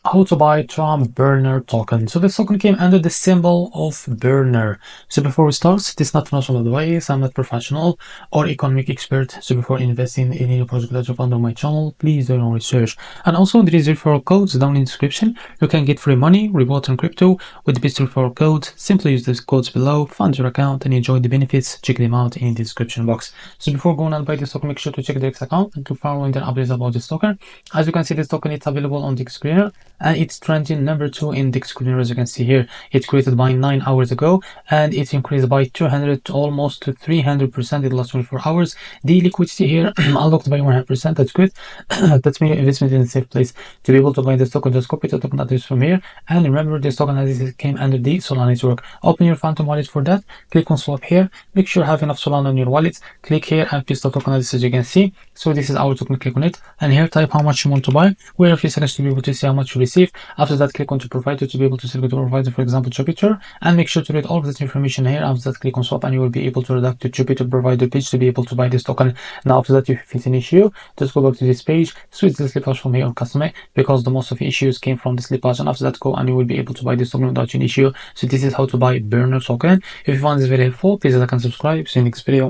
How to buy Trump burner token. So this token came under the symbol of burner. So before we start, this is not financial advice. I'm not professional or economic expert. So before investing in any project that you find on my channel, please do your own research. And also there is referral codes down in the description. You can get free money, rewards and crypto with the best referral codes. Simply use these codes below, fund your account and enjoy the benefits. Check them out in the description box. So before going and buy this token, make sure to check the X account and to follow the updates about this token. As you can see, this token is available on the screener, and it's trending number 2 in the screener. As you can see here, it's created by 9 hours ago and it's increased by 200 to almost to 300% in the last 24 hours. The liquidity here unlocked by 100%. That's good. That's mean investment in a safe place. To be able to buy this token, just copy the token address from here, and remember this token address came under the Solana network. Open your Phantom wallet for that, click on swap here, make sure you have enough Solana on your wallet, click here and paste the token address. As you can see, so this is our token, click on it and here type how much you want to buy, wait a few seconds to be able to see how much you receive. After that, click on to provider to be able to select the provider, for example Jupiter, and make sure to read all of this information here. After that, click on swap and you will be able to redact the Jupiter provider page to be able to buy this token. Now after that, if you face an issue, just go back to this page, switch the slippage from here on customer, because the most of the issues came from the slippage, and after that go and you will be able to buy this token without any issue. So this is how to buy burner token. If you found this very helpful, please like and subscribe. See you in the next video.